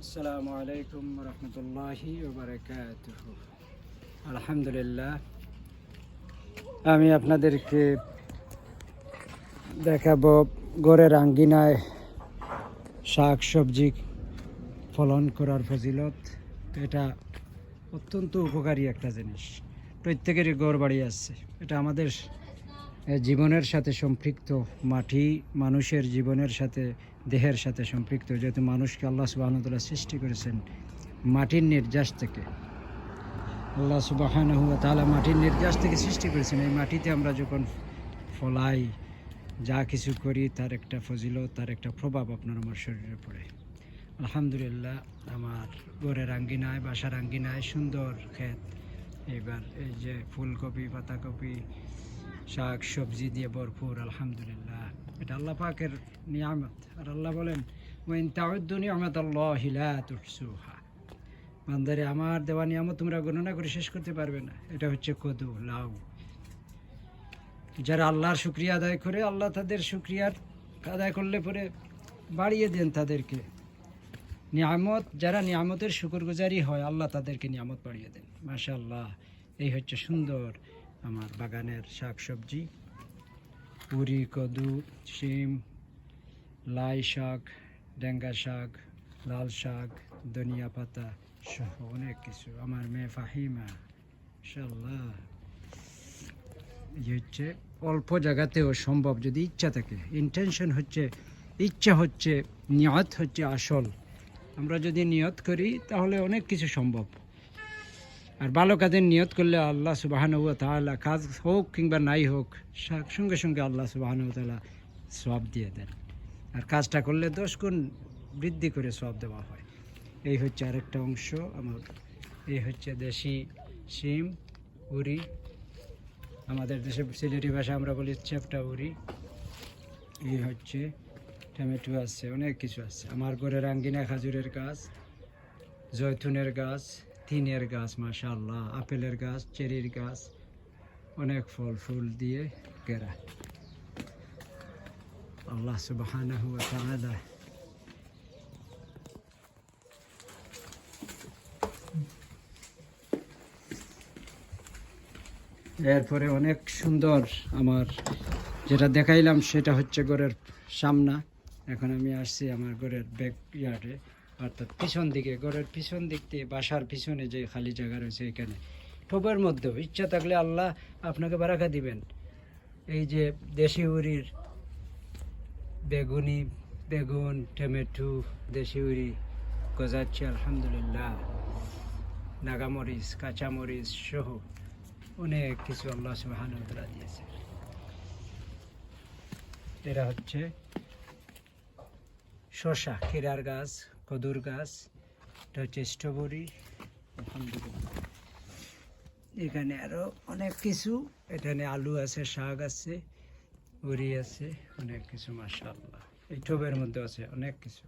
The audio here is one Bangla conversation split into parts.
আসসালামু আলাইকুম রহমতুল্লাহি ওয়া বারাকাতুহু। আলহামদুলিল্লাহ, আমি আপনাদেরকে দেখাবো ঘরের আঙ্গিনায় শাক সবজি ফলন করার ফজিলত। এটা অত্যন্ত উপকারী একটা জিনিস। প্রত্যেকেরই ঘর বাড়ি আছে। এটা আমাদের জীবনের সাথে সম্পৃক্ত। মাটি মানুষের জীবনের সাথে, দেহের সাথে সম্পৃক্ত, যেহেতু মানুষকে আল্লাহ সুবহানাহু ওয়া তাআলা সৃষ্টি করেছেন মাটির নির্যাস থেকে। আল্লাহ সুবহানাহু ওয়া তাআলা মাটির নির্যাস থেকে সৃষ্টি করেছেন। এই মাটিতে আমরা যখন ফলাই, যা কিছু করি, তার একটা ফজিলত, তার একটা প্রভাব আপনার আমার শরীরে পড়ে। আলহামদুলিল্লাহ, আমার ঘরের আঙ্গিনায়, বাসার আঙ্গিনায় সুন্দর ক্ষেত। এবার এই যে ফুলকপি, পাতাকপি, শাক সবজি দিয়ে ভরপুর। আলহামদুলিল্লাহ, এটা আল্লাহ পাকের নিয়ামত। আর আল্লাহ বলেন, ওয়াইন তাউদ্দু নি'মাতাল্লাহি লা তুহসুহা। বান্দারে, আমার দেওয়া নিয়ামত তোমরা গণনা করে শেষ করতে পারবে না। এটা হচ্ছে কদু, লাউ। যারা আল্লাহর শুকরিয়া আদায় করে, আল্লাহ তাদের শুকরিয়ার আদায় করলে পরে বাড়িয়ে দেন তাদেরকে নিয়ামত। যারা নিয়ামতের শুকরগুজারি হয়, আল্লাহ তাদেরকে নিয়ামত বাড়িয়ে দেন। মাশাআল্লাহ, এই হচ্ছে সুন্দর আমার বাগানের শাক সবজি। পুরি, কদু, শিম, লাই শাক, ডেঙ্গা শাক, লাল শাক, ধনিয়া পাতা সহ অনেক কিছু। আমার মেয়ে ফাহিমা, মাশাআল্লাহ। এই হচ্ছে অল্প জায়গাতেও সম্ভব, যদি ইচ্ছা থাকে। ইন্টেনশন হচ্ছে, ইচ্ছা হচ্ছে, নিয়ত হচ্ছে আসল। আমরা যদি নিয়ত করি তাহলে অনেক কিছু সম্ভব। আর ভালো কাজের নিয়ত করলে আল্লাহ সুবহানাহু ওয়া তাআলা, কাজ হোক কিংবা নাই হোক, সঙ্গে সঙ্গে আল্লাহ সুবহানাহু ওয়া তাআলা সওয়াব দিয়ে দেন। আর কাজটা করলে 10 গুণ বৃদ্ধি করে সওয়াব দেওয়া হয়। এই হচ্ছে আরেকটা অংশ আমার। এই হচ্ছে দেশি শিম, উরি। আমাদের দেশে সিলেটি ভাষা আমরা বলি চ্যাপটা উরি। এই হচ্ছে টমেটো আছে, অনেক কিছু আছে। আমার ঘরের আঙ্গিনা খাজুরের গাছ, জয়তুনের গাছ, তিনের গাছ, মাশাআল্লাহ, আপেলের গাছ, চেরির গাছ, অনেক ফল ফুল দিয়ে ঘেরা। আল্লাহ সুবহানাহু ওয়া তাআলা এরপরে অনেক সুন্দর আমার যেটা দেখাইলাম সেটা হচ্ছে ঘরের সামনা। এখন আমি আসছি আমার ঘরের ব্যাক ইয়ার্ডে, অর্থাৎ পিছন দিকে। ঘরের পিছন দিক দিয়ে, বাসার পিছনে যে খালি জায়গা রয়েছে, এখানে টবের মধ্যেও ইচ্ছা থাকলে আল্লাহ আপনাকে বারাকা দিবেন। এই যে দেশি উরির বেগুন, টমেটো, দেশি উরি গজাচ্ছে আলহামদুলিল্লাহ। নাগামরিচ, কাঁচামরিচ সহ অনেক কিছু আল্লাহ সুবহানাহু ওয়া তাআলা দিয়েছে। এরা হচ্ছে শসা, ক্ষীরার গাছ, কদুর গাছ। এটা হচ্ছে স্ট্রবেরি। আলহামদুলিল্লাহ, এখানে আরো অনেক কিছু। এখানে আলু আছে, শাক আছে, উরি আছে, অনেক কিছু। মাশাআল্লাহ, এই টবের মধ্যে আছে অনেক কিছু।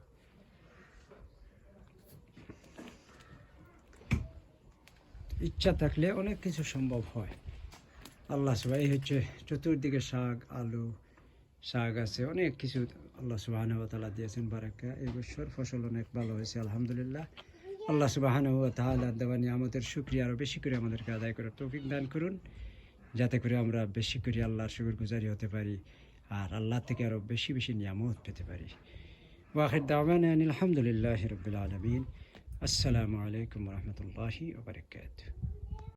ইচ্ছা থাকলে অনেক কিছু সম্ভব হয়। আল্লাহ সুবহানাহু, এই হচ্ছে চতুর্দিকে শাক, আলু, শাক আছে, অনেক কিছু আল্লাহ সুবহানাহু ওয়া তাআলা দিয়েছেন বারাকা। এই বছর ফসল অনেক ভালো হয়েছে আলহামদুলিল্লাহ। আল্লাহ সুবহানাহু ওয়া তাআলা দেওয়া নিয়ামতের শুকরিয়া আরও বেশি করে আমাদেরকে আদায় করার তৌফিক দান করুন, যাতে করে আমরা বেশি করে আল্লাহর শুকরগুজারি হতে পারি আর আল্লাহ থেকে আরও বেশি বেশি নিয়ামত পেতে পারি। ওয়া আখির দাওয়ানা আনিল হামদুলিল্লাহি রাব্বিল আলামিন। আসসালামু আলাইকুম ওয়া রাহমাতুল্লাহি ওয়া বারাকাতুহু।